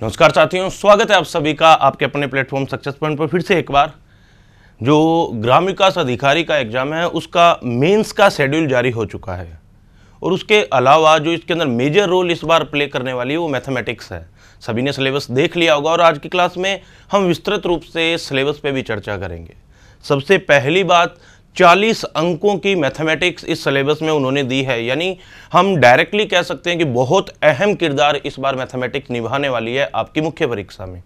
नमस्कार साथियों, स्वागत है आप सभी का आपके अपने प्लेटफॉर्म सक्सेस पॉइंट पर फिर से एक बार। जो ग्राम विकास अधिकारी का एग्जाम है उसका मेंस का शेड्यूल जारी हो चुका है और उसके अलावा जो इसके अंदर मेजर रोल इस बार प्ले करने वाली है वो मैथमेटिक्स है। सभी ने सिलेबस देख लिया होगा और आज की क्लास में हम विस्तृत रूप से सिलेबस पे भी चर्चा करेंगे। सबसे पहली बात, 40 अंकों की मैथमेटिक्स इस सिलेबस में उन्होंने दी है, यानी हम डायरेक्टली कह सकते हैं कि बहुत अहम किरदार इस बार मैथमेटिक्स निभाने वाली है आपकी मुख्य परीक्षा में।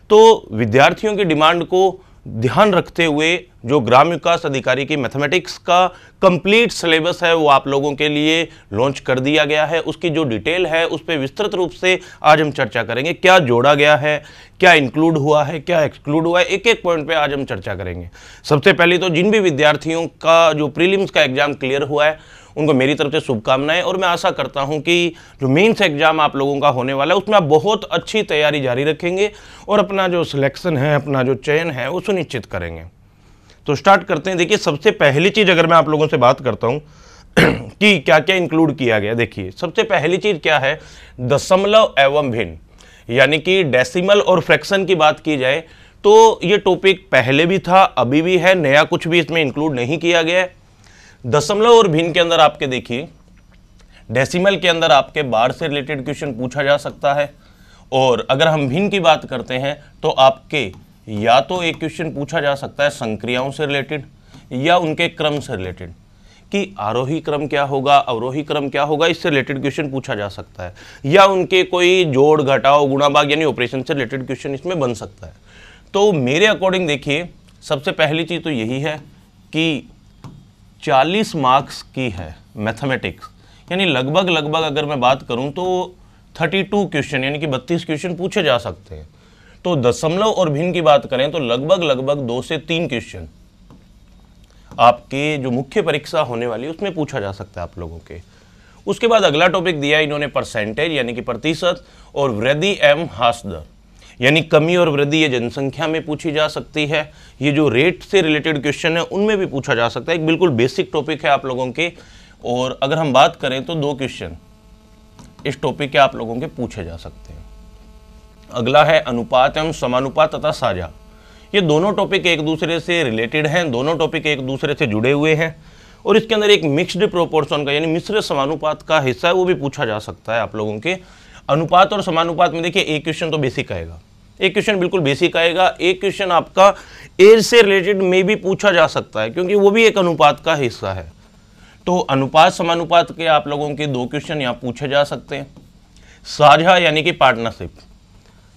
तो विद्यार्थियों की डिमांड को ध्यान रखते हुए जो ग्राम विकास अधिकारी की मैथमेटिक्स का कंप्लीट सिलेबस है वो आप लोगों के लिए लॉन्च कर दिया गया है। उसकी जो डिटेल है उस पर विस्तृत रूप से आज हम चर्चा करेंगे। क्या जोड़ा गया है, क्या इंक्लूड हुआ है, क्या एक्सक्लूड हुआ है, एक एक पॉइंट पे आज हम चर्चा करेंगे। सबसे पहले तो जिन भी विद्यार्थियों का जो प्रीलिम्स का एग्जाम क्लियर हुआ है उनको मेरी तरफ से शुभकामनाएं और मैं आशा करता हूं कि जो मेंस एग्जाम आप लोगों का होने वाला है उसमें आप बहुत अच्छी तैयारी जारी रखेंगे और अपना जो सिलेक्शन है, अपना जो चयन है वो सुनिश्चित करेंगे। तो स्टार्ट करते हैं। देखिए, सबसे पहली चीज़ अगर मैं आप लोगों से बात करता हूं कि क्या क्या इंक्लूड किया गया, देखिए सबसे पहली चीज़ क्या है, दशमलव एवं भिन्न, यानी कि डेसिमल और फ्रैक्शन की बात की जाए तो ये टॉपिक पहले भी था, अभी भी है, नया कुछ भी इसमें इंक्लूड नहीं किया गया है। दशमलव और भिन्न के अंदर आपके देखिए, डेसिमल के अंदर आपके बार से रिलेटेड क्वेश्चन पूछा जा सकता है और अगर हम भिन्न की बात करते हैं तो आपके या तो एक क्वेश्चन पूछा जा सकता है संक्रियाओं से रिलेटेड या उनके क्रम से रिलेटेड, कि आरोही क्रम क्या होगा, अवरोही क्रम क्या होगा, इससे रिलेटेड क्वेश्चन पूछा जा सकता है, या उनके कोई जोड़ घटाव गुणा भाग यानी ऑपरेशन से रिलेटेड क्वेश्चन इसमें बन सकता है। तो मेरे अकॉर्डिंग देखिए, सबसे पहली चीज़ तो यही है कि 40 मार्क्स की है मैथमेटिक्स, यानी लगभग अगर मैं बात करूं तो 32 क्वेश्चन यानी कि 32 क्वेश्चन पूछे जा सकते हैं। तो दशमलव और भिन्न की बात करें तो लगभग 2 से 3 क्वेश्चन आपके जो मुख्य परीक्षा होने वाली है उसमें पूछा जा सकता है आप लोगों के। उसके बाद अगला टॉपिक दिया इन्होंने परसेंटेज यानी कि प्रतिशत, और वृद्धि एवं ह्रास दर यानी कमी और वृद्धि ये जनसंख्या में पूछी जा सकती है। ये जो रेट से रिलेटेड क्वेश्चन है उनमें भी पूछा जा सकता है। एक बिल्कुल बेसिक टॉपिक है आप लोगों के, और अगर हम बात करें तो 2 क्वेश्चन इस टॉपिक के आप लोगों के पूछे जा सकते हैं। अगला है अनुपात एवं समानुपात तथा साझा। ये दोनों टॉपिक एक दूसरे से रिलेटेड हैं, दोनों टॉपिक एक दूसरे से जुड़े हुए हैं और इसके अंदर एक मिक्स्ड प्रोपोर्शन का यानी मिश्र समानुपात का हिस्सा है वो भी पूछा जा सकता है आप लोगों के। अनुपात और समानुपात में देखिए, एक क्वेश्चन तो बेसिक आएगा, एक क्वेश्चन बिल्कुल बेसिक आएगा, एक क्वेश्चन आपका एज से रिलेटेड में भी पूछा जा सकता है क्योंकि वो भी एक अनुपात का हिस्सा है। तो अनुपात समानुपात के आप लोगों के 2 क्वेश्चन यहाँ पूछे जा सकते हैं। साझा यानी कि पार्टनरशिप,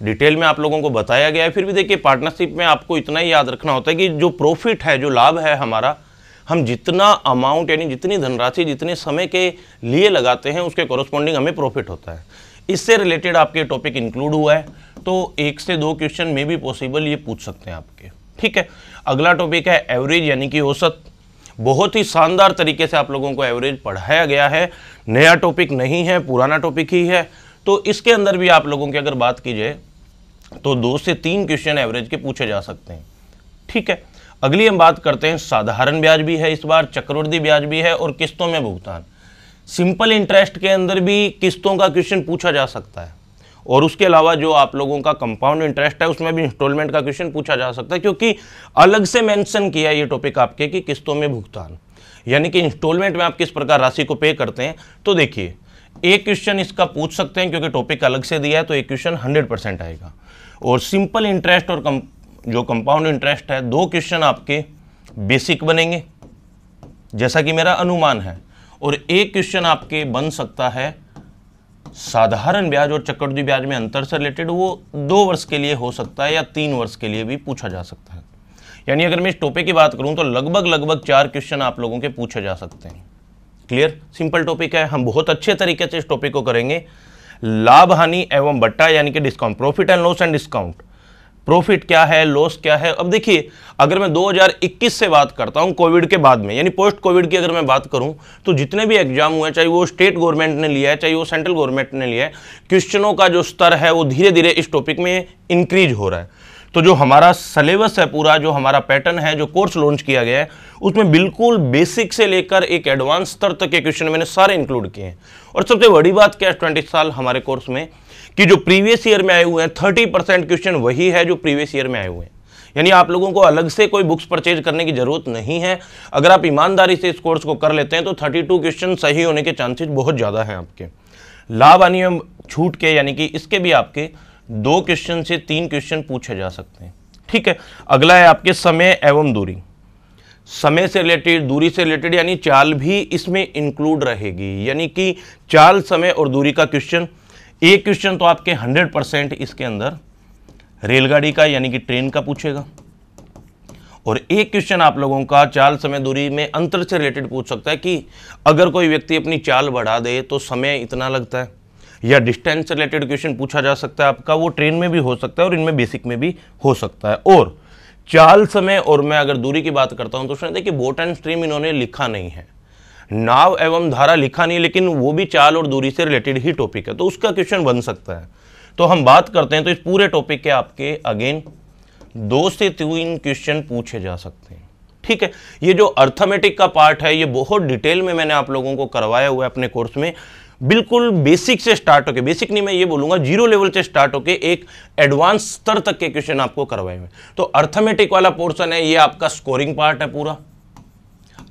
डिटेल में आप लोगों को बताया गया है, फिर भी देखिए पार्टनरशिप में आपको इतना ही याद रखना होता है कि जो प्रॉफिट है, जो लाभ है हमारा, हम जितना अमाउंट यानी जितनी धनराशि जितने समय के लिए लगाते हैं उसके कॉरस्पॉन्डिंग हमें प्रॉफिट होता है। इससे रिलेटेड आपके टॉपिक इंक्लूड हुआ है तो 1 से 2 क्वेश्चन में भी पॉसिबल ये पूछ सकते हैं आपके। ठीक है, अगला टॉपिक है एवरेज यानी कि औसत। बहुत ही शानदार तरीके से आप लोगों को एवरेज पढ़ाया गया है, नया टॉपिक नहीं है, पुराना टॉपिक ही है। तो इसके अंदर भी आप लोगों की अगर बात की जाए तो 2 से 3 क्वेश्चन एवरेज के पूछे जा सकते हैं। ठीक है, अगली हम बात करते हैं साधारण ब्याज भी है इस बार, चक्रवृद्धि ब्याज भी है और किस्तों में भुगतान। सिंपल इंटरेस्ट के अंदर भी किस्तों का क्वेश्चन पूछा जा सकता है और उसके अलावा जो आप लोगों का कंपाउंड इंटरेस्ट है उसमें भी इंस्टॉलमेंट का क्वेश्चन पूछा जा सकता है, क्योंकि अलग से मेंशन किया ये टॉपिक आपके कि किस्तों में भुगतान यानी कि इंस्टॉलमेंट में आप किस प्रकार राशि को पे करते हैं। तो देखिए, एक क्वेश्चन इसका पूछ सकते हैं क्योंकि टॉपिक अलग से दिया है तो एक क्वेश्चन 100% आएगा। और सिंपल इंटरेस्ट और जो कंपाउंड इंटरेस्ट है 2 क्वेश्चन आपके बेसिक बनेंगे जैसा कि मेरा अनुमान है, और एक क्वेश्चन आपके बन सकता है साधारण ब्याज और चक्रवृद्धि ब्याज में अंतर से रिलेटेड, वो 2 वर्ष के लिए हो सकता है या 3 वर्ष के लिए भी पूछा जा सकता है। यानी अगर मैं इस टॉपिक की बात करूं तो लगभग 4 क्वेश्चन आप लोगों के पूछे जा सकते हैं। क्लियर, सिंपल टॉपिक है, हम बहुत अच्छे तरीके से इस टॉपिक को करेंगे। लाभ हानि एवं बट्टा यानी कि discount, profit and loss and discount, profit क्या है, लॉस क्या है। अब देखिए, अगर मैं 2021 से बात करता हूं, कोविड के बाद में यानी पोस्ट कोविड की अगर मैं बात करूं तो जितने भी एग्जाम हुए, चाहे वो स्टेट गवर्नमेंट ने लिया है चाहे वो सेंट्रल गवर्नमेंट ने लिया है, क्वेश्चनों का जो स्तर है वो धीरे धीरे इस टॉपिक में इंक्रीज हो रहा है। तो जो हमारा सिलेबस है, पूरा जो हमारा पैटर्न है, जो कोर्स लॉन्च किया गया है, उसमें बिल्कुल बेसिक से लेकर एक एडवांस स्तर तक के क्वेश्चन मैंने सारे इंक्लूड किए हैं। और सबसे बड़ी बात क्या है 20 साल हमारे कोर्स में, कि जो प्रीवियस ईयर में आए हुए हैं 30% क्वेश्चन वही है जो प्रीवियस ईयर में आए हुए हैं। यानी आप लोगों को अलग से कोई बुक्स परचेज करने की जरूरत नहीं है। अगर आप ईमानदारी से इस कोर्स को कर लेते हैं तो 32 क्वेश्चन सही होने के चांसेस बहुत ज़्यादा हैं आपके। लाभ अनियम छूट के, यानी कि इसके भी आपके 2 क्वेश्चन से 3 क्वेश्चन पूछे जा सकते हैं। ठीक है, अगला है आपके समय एवं दूरी। समय से रिलेटेड, दूरी से रिलेटेड, यानी चाल भी इसमें इंक्लूड रहेगी। यानी कि चाल, समय और दूरी का क्वेश्चन, एक क्वेश्चन तो आपके 100% इसके अंदर रेलगाड़ी का यानी कि ट्रेन का पूछेगा, और एक क्वेश्चन आप लोगों का चाल, समय, दूरी में अंतर से रिलेटेड पूछ सकता है कि अगर कोई व्यक्ति अपनी चाल बढ़ा दे तो समय इतना लगता है। या डिस्टेंस से रिलेटेड क्वेश्चन पूछा जा सकता है आपका, वो ट्रेन में भी हो सकता है और इनमें बेसिक में भी हो सकता है। और चाल, समय और मैं अगर दूरी की बात करता हूं तो उसने देखिए बोट एंड स्ट्रीम इन्होंने लिखा नहीं है, नाव एवं धारा लिखा नहीं, लेकिन वो भी चाल और दूरी से रिलेटेड ही टॉपिक है, तो उसका क्वेश्चन बन सकता है। तो हम बात करते हैं तो इस पूरे टॉपिक के आपके अगेन 2 से 3 क्वेश्चन पूछे जा सकते हैं। ठीक है, ये जो अर्थमेटिक का पार्ट है ये बहुत डिटेल में मैंने आप लोगों को करवाया हुआ है अपने कोर्स में, बिल्कुल बेसिक से स्टार्ट होके, बेसिक नहीं मैं ये बोलूंगा 0 लेवल से स्टार्ट होके एक एडवांस स्तर तक के क्वेश्चन आपको करवाए हुए। तो अर्थमेटिक वाला पोर्शन है, ये आपका स्कोरिंग पार्ट है पूरा।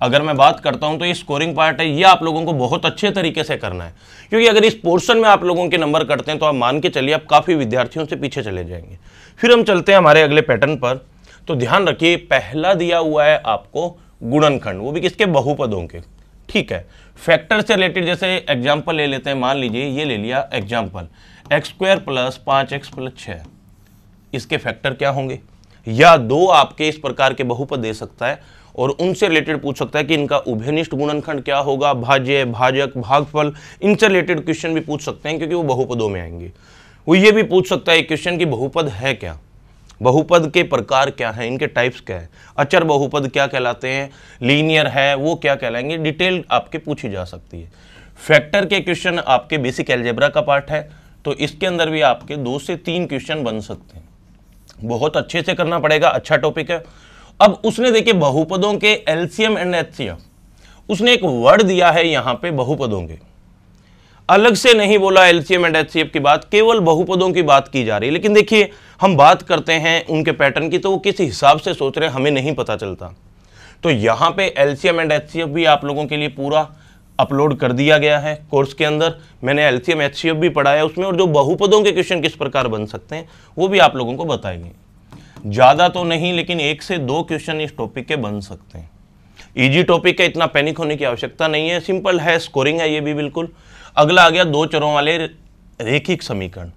अगर मैं बात करता हूं तो ये स्कोरिंग पार्ट है, ये आप लोगों को बहुत अच्छे तरीके से करना है, क्योंकि अगर इस पोर्शन में आप लोगों के नंबर कटते हैं तो आप मान के चलिए आप काफ़ी विद्यार्थियों से पीछे चले जाएंगे। फिर हम चलते हैं हमारे अगले पैटर्न पर। तो ध्यान रखिए, पहला दिया हुआ है आपको गुणनखंड, वो भी किसके, बहुपदों के। ठीक है, फैक्टर से रिलेटेड जैसे एग्जाम्पल ले लेते हैं, मान लीजिए ये ले लिया एग्जाम्पल x² + 5x + 6, इसके फैक्टर क्या होंगे, या 2 आपके इस प्रकार के बहुपद दे सकता है और उनसे रिलेटेड पूछ सकता है कि इनका उभयनिष्ठ गुणनखंड क्या होगा, भाज्य, भाजक, भागफल, इनसे रिलेटेड क्वेश्चन भी पूछ सकते हैं क्योंकि वो बहुपदों में आएंगे। वो ये भी पूछ सकता है क्वेश्चन की बहुपद है क्या, बहुपद के प्रकार क्या है, इनके टाइप्स क्या है, अचर बहुपद क्या कहलाते हैं, लीनियर है वो क्या कहलाएंगे, डिटेल आपके पूछी जा सकती है। फैक्टर के क्वेश्चन आपके बेसिक अलजेब्रा का पार्ट है, तो इसके अंदर भी आपके 2 से 3 क्वेश्चन बन सकते हैं। बहुत अच्छे से करना पड़ेगा, अच्छा टॉपिक है। अब उसने देखिए बहुपदों के एलसीएम एंड एचसीएफ, उसने एक वर्ड दिया है यहाँ पे बहुपदों के, अलग से नहीं बोला एलसीएम एंड एचसीएफ की बात, केवल बहुपदों की बात की जा रही है। लेकिन देखिए हम बात करते हैं उनके पैटर्न की, तो वो किस हिसाब से सोच रहे हैं हमें नहीं पता चलता। तो यहाँ पे एलसीएम एंड एचसीएफ भी आप लोगों के लिए पूरा अपलोड कर दिया गया है कोर्स के अंदर। मैंने एलसीएम एचसीएफ भी पढ़ाया उसमें, और जो बहुपदों के क्वेश्चन किस प्रकार बन सकते हैं वो भी आप लोगों को बताएंगे। ज़्यादा तो नहीं, लेकिन 1 से 2 क्वेश्चन इस टॉपिक के बन सकते हैं। इजी टॉपिक है, इतना पैनिक होने की आवश्यकता नहीं है, सिंपल है, स्कोरिंग है ये भी बिल्कुल। अगला आ गया 2 चरों वाले रेखिक समीकरण,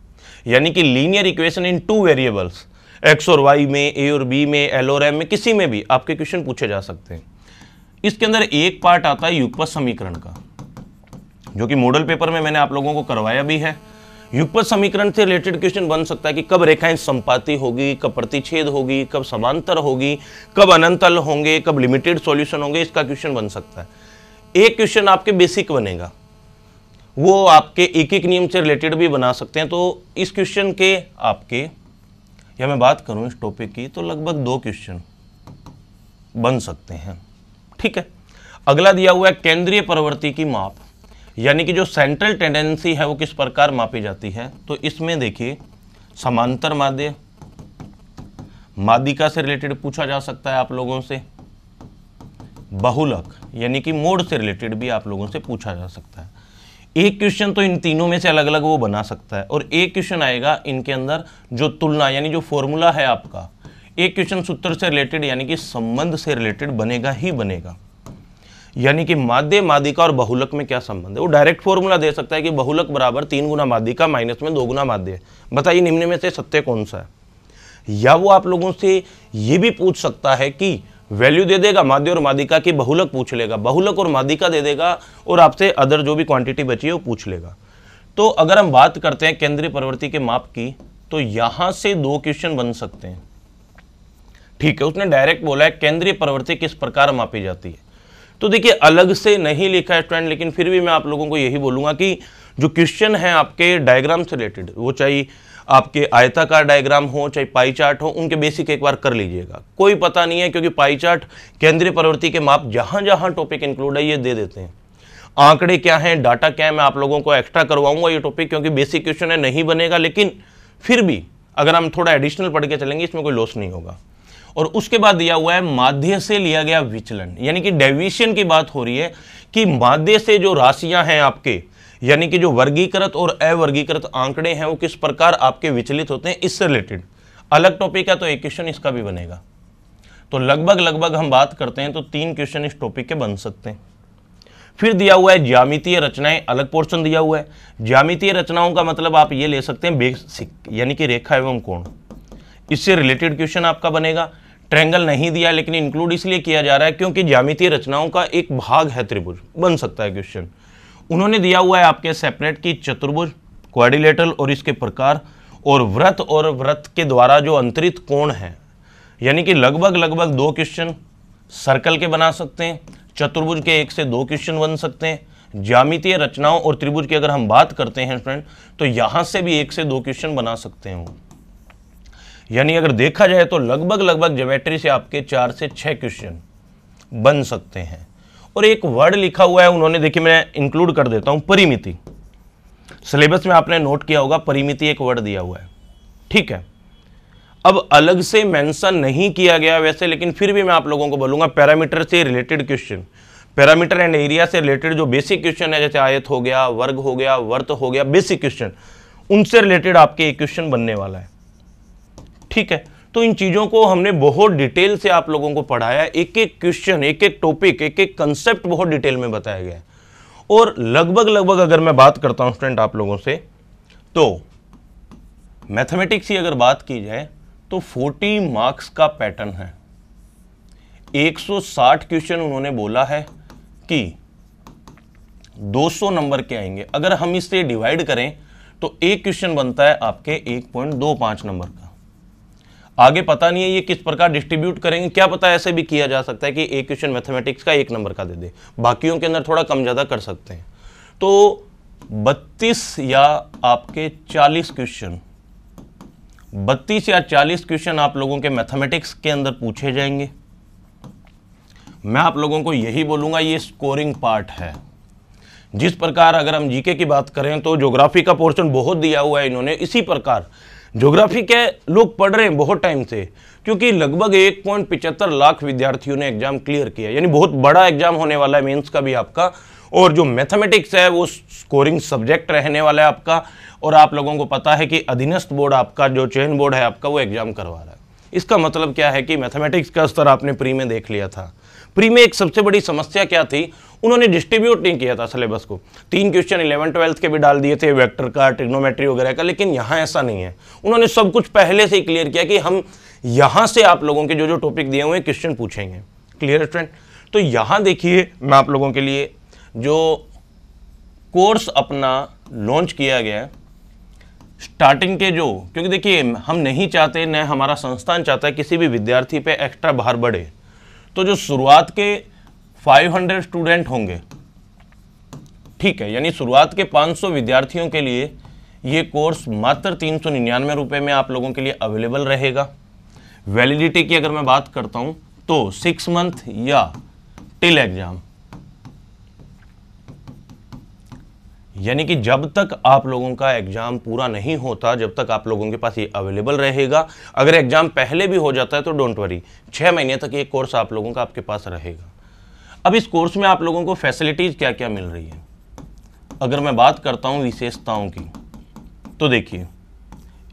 यानी कि linear equation in 2 variables, x और वाई में, ए और बी में, एल और एम में, किसी में भी आपके क्वेश्चन पूछे जा सकते हैं। इसके अंदर एक पार्ट आता है युगपत समीकरण का, जो कि मॉडल पेपर में मैंने आप लोगों को करवाया भी है। युगपत समीकरण से रिलेटेड क्वेश्चन बन सकता है कि कब रेखाएं संपाती होगी, कब प्रतिच्छेद होगी, कब समांतर होगी, कब अनंतल होंगे, कब लिमिटेड सॉल्यूशन होंगे, इसका क्वेश्चन बन सकता है। एक क्वेश्चन आपके बेसिक बनेगा, वो आपके एक नियम से रिलेटेड भी बना सकते हैं। तो इस क्वेश्चन के आपके, या मैं बात करूं इस टॉपिक की, तो लगभग 2 क्वेश्चन बन सकते हैं। ठीक है, अगला दिया हुआ है केंद्रीय प्रवृत्ति की माप, यानी कि जो सेंट्रल टेंडेंसी है वो किस प्रकार मापी जाती है। तो इसमें देखिए समांतर माध्य, माध्यिका से रिलेटेड पूछा जा सकता है आप लोगों से, बहुलक यानी कि मोड से रिलेटेड भी आप लोगों से पूछा जा सकता है। एक क्वेश्चन तो इन तीनों में से अलग अलग वो बना सकता है, और एक क्वेश्चन आएगा इनके अंदर जो तुलना यानी जो फॉर्मूला है आपका, एक क्वेश्चन सूत्र से रिलेटेड यानी कि संबंध से रिलेटेड बनेगा ही बनेगा। यानी कि माध्य, माध्यिका और बहुलक में क्या संबंध है, वो डायरेक्ट फॉर्मूला दे सकता है कि बहुलक बराबर 3 गुना माध्यिका माइनस में 2 गुना माध्य, बताइए निम्न में से सत्य कौन सा है। या वो आप लोगों से ये भी पूछ सकता है कि वैल्यू दे देगा माध्य और माध्यिका की, बहुलक पूछ लेगा, बहुलक और माध्यिका दे देगा, और आपसे अदर जो भी क्वांटिटी बची है वो पूछ लेगा। तो अगर हम बात करते हैं केंद्रीय प्रवृत्ति के माप की, तो यहां से 2 क्वेश्चन बन सकते हैं। ठीक है, उसने डायरेक्ट बोला है केंद्रीय प्रवृत्ति किस प्रकार मापी जाती है। तो देखिए अलग से नहीं लिखा है स्टूडेंट, लेकिन फिर भी मैं आप लोगों को यही बोलूंगा कि जो क्वेश्चन है आपके डायग्राम से रिलेटेड, वो चाहे आपके आयताकार डायग्राम हो चाहे पाई चार्ट हो, उनके बेसिक एक बार कर लीजिएगा। कोई पता नहीं है, क्योंकि पाई चार्ट केंद्रीय प्रवृत्ति के माप जहां जहां टॉपिक इंक्लूड है ये दे देते हैं। आंकड़े क्या हैं, डाटा क्या है, मैं आप लोगों को एक्स्ट्रा करवाऊंगा ये टॉपिक, क्योंकि बेसिक क्वेश्चन है, नहीं बनेगा, लेकिन फिर भी अगर हम थोड़ा एडिशनल पढ़ के चलेंगे इसमें कोई लॉस नहीं होगा। और उसके बाद दिया हुआ है माध्य से लिया गया विचलन, यानी कि डेविएशन की बात हो रही है कि माध्य से जो राशियां हैं आपके, यानी कि जो वर्गीकृत और अवर्गीकृत आंकड़े हैं वो किस प्रकार आपके विचलित होते हैं, इससे रिलेटेड अलग टॉपिक है, तो एक क्वेश्चन इसका भी बनेगा। तो लगभग हम बात करते हैं तो 3 क्वेश्चन इस टॉपिक के बन सकते हैं। फिर दिया हुआ है ज्यामितीय रचनाएं, अलग पोर्शन दिया हुआ है। ज्यामितीय रचनाओं का मतलब आप ये ले सकते हैं बेसिक, यानी कि रेखा एवं कोण, इससे रिलेटेड क्वेश्चन आपका बनेगा। ट्रायंगल नहीं दिया, लेकिन इंक्लूड इसलिए किया जा रहा है क्योंकि ज्यामितीय रचनाओं का एक भाग है त्रिभुज, बन सकता है क्वेश्चन। उन्होंने दिया हुआ है आपके सेपरेट की चतुर्भुज, क्वाड्रिलेटरल और इसके प्रकार, और वृत्त के द्वारा जो अंतरित कोण है, यानी कि लगभग 2 क्वेश्चन सर्कल के बना सकते हैं, चतुर्भुज के 1 से 2 क्वेश्चन बन सकते हैं। ज्यामितीय रचनाओं और त्रिभुज की अगर हम बात करते हैं फ्रेंड, तो यहां से भी 1 से 2 क्वेश्चन बना सकते हैं। यानी अगर देखा जाए तो लगभग ज्योमेट्री से आपके 4 से 6 क्वेश्चन बन सकते हैं। और एक वर्ड लिखा हुआ है उन्होंने, देखिए मैं इंक्लूड कर देता हूं, परिमिति। सिलेबस में आपने नोट किया होगा परिमिति एक वर्ड दिया हुआ है, ठीक है। अब अलग से मेंशन नहीं किया गया वैसे, लेकिन फिर भी मैं आप लोगों को बोलूंगा पैरामीटर से related question, parameter and area से रिलेटेड जो बेसिक क्वेश्चन है, जैसे आयत हो गया, वर्ग हो गया, वर्त हो गया, बेसिक क्वेश्चन, उनसे रिलेटेड आपके एक क्वेश्चन बनने वाला है, ठीक है। तो इन चीजों को हमने बहुत डिटेल से आप लोगों को पढ़ाया, एक एक क्वेश्चन, एक एक टॉपिक, एक एक कंसेप्ट बहुत डिटेल में बताया गया है। और लगभग अगर मैं बात करता हूं स्टूडेंट आप लोगों से, तो मैथमेटिक्स की अगर बात की जाए तो 40 मार्क्स का पैटर्न है। 160 क्वेश्चन उन्होंने बोला है कि 200 नंबर के आएंगे। अगर हम इससे डिवाइड करें तो एक क्वेश्चन बनता है आपके 1.25 नंबर का। आगे पता नहीं है ये किस प्रकार डिस्ट्रीब्यूट करेंगे, क्या पता ऐसे भी किया जा सकता है कि एक क्वेश्चन मैथमेटिक्स का 1 नंबर का दे दे, बाकियों के अंदर थोड़ा कम ज़्यादा कर सकते हैं। तो 32 या आपके 40 क्वेश्चन, 32 या 40 क्वेश्चन आप लोगों के मैथमेटिक्स के अंदर पूछे जाएंगे। मैं आप लोगों को यही बोलूँगा, ये स्कोरिंग पार्ट है। जिस प्रकार अगर हम जीके की बात करें तो ज्योग्राफी का पोर्शन बहुत दिया हुआ है इन्होंने, इसी प्रकार ज्योग्राफी के लोग पढ़ रहे हैं बहुत टाइम से, क्योंकि लगभग 1.75 लाख विद्यार्थियों ने एग्जाम क्लियर किया, यानी बहुत बड़ा एग्जाम होने वाला है मेंस का भी आपका। और जो मैथमेटिक्स है वो स्कोरिंग सब्जेक्ट रहने वाला है आपका। और आप लोगों को पता है कि अधीनस्थ बोर्ड आपका, जो चयन बोर्ड है आपका, वो एग्जाम करवा रहा है। इसका मतलब क्या है कि मैथमेटिक्स का स्तर आपने प्री में देख लिया था। प्री में एक सबसे बड़ी समस्या क्या थी, उन्होंने डिस्ट्रीब्यूट नहीं किया था सिलेबस को। 3 क्वेश्चन 11th-12th के भी डाल दिए थे, वेक्टर का, ट्रिग्नोमेट्री वगैरह का, लेकिन यहाँ ऐसा नहीं है। उन्होंने सब कुछ पहले से ही क्लियर किया कि हम यहाँ से आप लोगों के जो टॉपिक दिए हुए क्वेश्चन पूछेंगे। Clear student? तो यहाँ देखिए मैं आप लोगों के लिए जो कोर्स अपना लॉन्च किया गया है, स्टार्टिंग के जो, क्योंकि देखिए हम नहीं चाहते, न हमारा संस्थान चाहता है किसी भी विद्यार्थी पे एक्स्ट्रा भार बढ़े, तो जो शुरुआत के 500 स्टूडेंट होंगे, ठीक है, यानी शुरुआत के 500 विद्यार्थियों के लिए ये कोर्स मात्र 399 रुपये में आप लोगों के लिए अवेलेबल रहेगा। वैलिडिटी की अगर मैं बात करता हूँ तो 6 मंथ या टिल एग्जाम, यानी कि जब तक आप लोगों का एग्जाम पूरा नहीं होता, जब तक आप लोगों के पास ये अवेलेबल रहेगा। अगर एग्जाम पहले भी हो जाता है तो डोंट वरी, 6 महीने तक ये कोर्स आप लोगों का आपके पास रहेगा। अब इस कोर्स में आप लोगों को फैसिलिटीज क्या क्या मिल रही है, अगर मैं बात करता हूँ विशेषताओं की, तो देखिए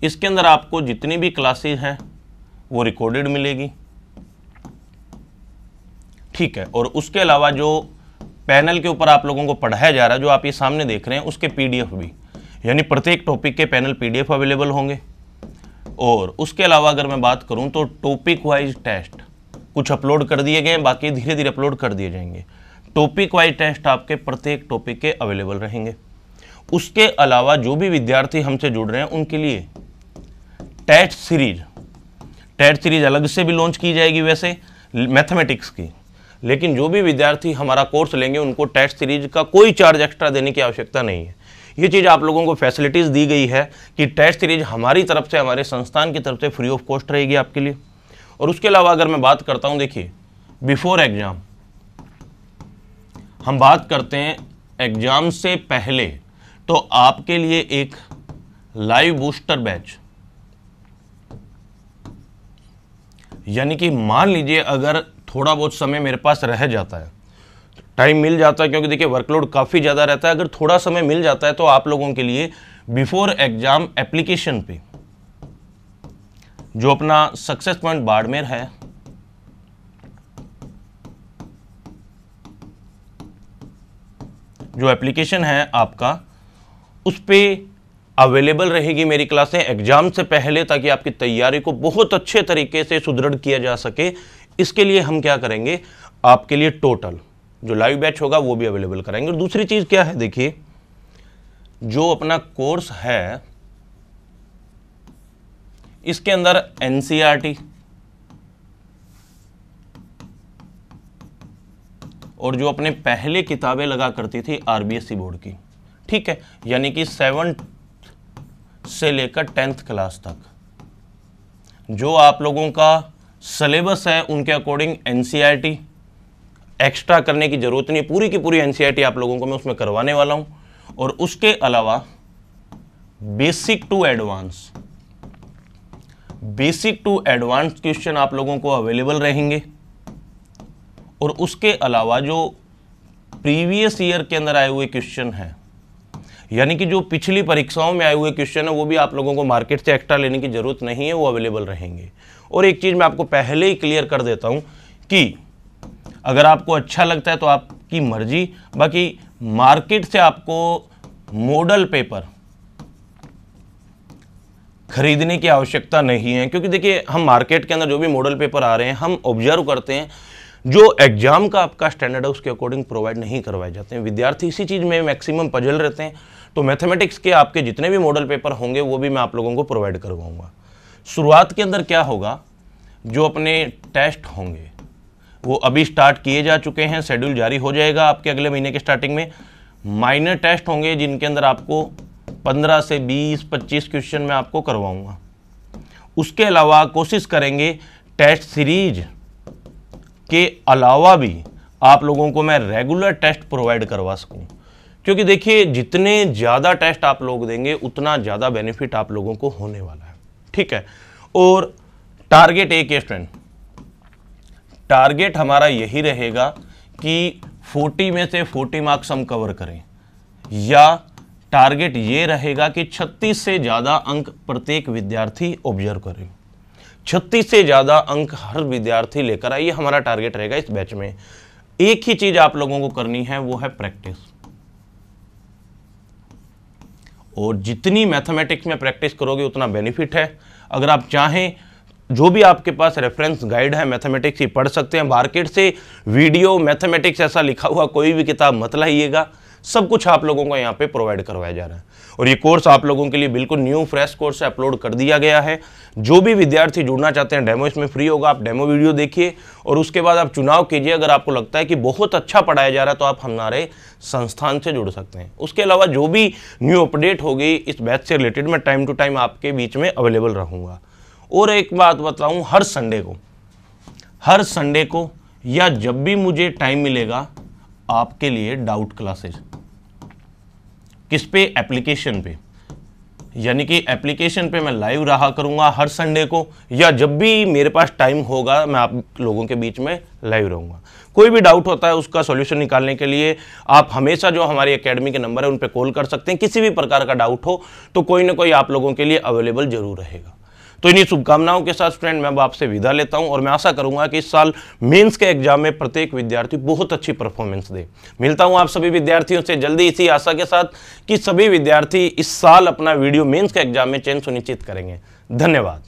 इसके अंदर आपको जितनी भी क्लासेज हैं वो रिकॉर्डेड मिलेगी, ठीक है। और उसके अलावा जो पैनल के ऊपर आप लोगों को पढ़ाया जा रहा है, जो आप ये सामने देख रहे हैं, उसके पीडीएफ भी, यानी प्रत्येक टॉपिक के पैनल पीडीएफ अवेलेबल होंगे। और उसके अलावा अगर मैं बात करूं तो टॉपिक वाइज टेस्ट कुछ अपलोड कर दिए गए हैं, बाकी धीरे धीरे अपलोड कर दिए जाएंगे। टॉपिक वाइज टेस्ट आपके प्रत्येक टॉपिक के अवेलेबल रहेंगे। उसके अलावा जो भी विद्यार्थी हमसे जुड़ रहे हैं उनके लिए टेस्ट सीरीज अलग से भी लॉन्च की जाएगी वैसे मैथमेटिक्स की, लेकिन जो भी विद्यार्थी हमारा कोर्स लेंगे उनको टेस्ट सीरीज का कोई चार्ज एक्स्ट्रा देने की आवश्यकता नहीं है। ये चीज़ आप लोगों को फैसिलिटीज़ दी गई है कि टेस्ट सीरीज हमारी तरफ से, हमारे संस्थान की तरफ से फ्री ऑफ कॉस्ट रहेगी आपके लिए। और उसके अलावा अगर मैं बात करता हूँ, देखिए बिफोर एग्जाम हम बात करते हैं एग्जाम से पहले तो आपके लिए एक लाइव बूस्टर बैच, यानी कि मान लीजिए अगर थोड़ा बहुत समय मेरे पास रह जाता है, टाइम मिल जाता है, क्योंकि देखिए वर्कलोड काफ़ी ज़्यादा रहता है, अगर थोड़ा समय मिल जाता है तो आप लोगों के लिए बिफोर एग्जाम एप्लीकेशन पे जो अपना सक्सेस पॉइंट बाड़मेर है, जो एप्लीकेशन है आपका, उस पे अवेलेबल रहेगी मेरी क्लासें एग्जाम से पहले, ताकि आपकी तैयारी को बहुत अच्छे तरीके से सुदृढ़ किया जा सके। इसके लिए हम क्या करेंगे, आपके लिए टोटल जो लाइव बैच होगा वो भी अवेलेबल कराएंगे। और दूसरी चीज क्या है, देखिए जो अपना कोर्स है इसके अंदर एनसीईआरटी और जो अपने पहले किताबें लगा करती थी आरबीएसई बोर्ड की, ठीक है, यानी कि 7th से लेकर 10th क्लास तक जो आप लोगों का सिलेबस है उनके अकॉर्डिंग एनसीईआरटी एक्स्ट्रा करने की जरूरत नहीं, पूरी की पूरी एनसीईआरटी आप लोगों को मैं उसमें करवाने वाला हूं। और उसके अलावा बेसिक टू एडवांस क्वेश्चन आप लोगों को अवेलेबल रहेंगे। और उसके अलावा जो प्रीवियस ईयर के अंदर आए हुए क्वेश्चन हैं, यानी कि जो पिछली परीक्षाओं में आए हुए क्वेश्चन है, वो भी आप लोगों को मार्केट से एक्स्ट्रा लेने की जरूरत नहीं है, वो अवेलेबल रहेंगे। और एक चीज मैं आपको पहले ही क्लियर कर देता हूं कि अगर आपको अच्छा लगता है तो आपकी मर्जी, बाकी मार्केट से आपको मॉडल पेपर खरीदने की आवश्यकता नहीं है, क्योंकि देखिए हम मार्केट के अंदर जो भी मॉडल पेपर आ रहे हैं हम ऑब्जर्व करते हैं जो एग्जाम का आपका स्टैंडर्ड है उसके अकॉर्डिंग प्रोवाइड नहीं करवाए जाते हैं। विद्यार्थी इसी चीज़ में मैक्सिमम पजल रहते हैं। तो मैथमेटिक्स के आपके जितने भी मॉडल पेपर होंगे वो भी मैं आप लोगों को प्रोवाइड करवाऊंगा। शुरुआत के अंदर क्या होगा, जो अपने टेस्ट होंगे वो अभी स्टार्ट किए जा चुके हैं, शेड्यूल जारी हो जाएगा आपके अगले महीने के स्टार्टिंग में। माइनर टेस्ट होंगे जिनके अंदर आपको 15 से 20-25 क्वेश्चन मैं आपको करवाऊंगा। उसके अलावा कोशिश करेंगे टेस्ट सीरीज के अलावा भी आप लोगों को मैं रेगुलर टेस्ट प्रोवाइड करवा सकूं, क्योंकि देखिए जितने ज़्यादा टेस्ट आप लोग देंगे उतना ज़्यादा बेनिफिट आप लोगों को होने वाला है, ठीक है। और टारगेट एक है स्टूडेंट, टारगेट हमारा यही रहेगा कि 40 में से 40 मार्क्स हम कवर करें, या टारगेट ये रहेगा कि 36 से ज़्यादा अंक प्रत्येक विद्यार्थी ऑब्जर्व करें, 36 से ज़्यादा अंक हर विद्यार्थी लेकर आए, ये हमारा टारगेट रहेगा इस बैच में। एक ही चीज़ आप लोगों को करनी है, वो है प्रैक्टिस। और जितनी मैथमेटिक्स में प्रैक्टिस करोगे उतना बेनिफिट है। अगर आप चाहें जो भी आपके पास रेफरेंस गाइड है मैथमेटिक्स ही पढ़ सकते हैं। मार्केट से वीडियो मैथमेटिक्स ऐसा लिखा हुआ कोई भी किताब मत लाइएगा, सब कुछ आप लोगों को यहाँ पे प्रोवाइड करवाया जा रहा है। और ये कोर्स आप लोगों के लिए बिल्कुल न्यू फ्रेश कोर्स अपलोड कर दिया गया है। जो भी विद्यार्थी जुड़ना चाहते हैं डेमो इसमें फ्री होगा, आप डेमो वीडियो देखिए और उसके बाद आप चुनाव कीजिए। अगर आपको लगता है कि बहुत अच्छा पढ़ाया जा रहा है तो आप हमारे संस्थान से जुड़ सकते हैं। उसके अलावा जो भी न्यू अपडेट होगी इस बैच से रिलेटेड मैं टाइम टू टाइम आपके बीच में अवेलेबल रहूँगा। और एक बात बताऊँ, हर संडे को या जब भी मुझे टाइम मिलेगा आपके लिए डाउट क्लासेज, किस पे, एप्लीकेशन पे, यानी कि एप्लीकेशन पे मैं लाइव रहा करूंगा हर संडे को, या जब भी मेरे पास टाइम होगा मैं आप लोगों के बीच में लाइव रहूंगा। कोई भी डाउट होता है उसका सॉल्यूशन निकालने के लिए आप हमेशा जो हमारी एकेडमी के नंबर है उन पे कॉल कर सकते हैं। किसी भी प्रकार का डाउट हो तो कोई ना कोई आप लोगों के लिए अवेलेबल जरूर रहेगा। तो इन्हीं शुभकामनाओं के साथ स्टूडेंट मैं अब आपसे विदा लेता हूं और मैं आशा करूंगा कि इस साल मेंस के एग्जाम में प्रत्येक विद्यार्थी बहुत अच्छी परफॉर्मेंस दे। मिलता हूं आप सभी विद्यार्थियों से जल्दी इसी आशा के साथ कि सभी विद्यार्थी इस साल अपना वीडियो मेंस के एग्जाम में चयन सुनिश्चित करेंगे। धन्यवाद।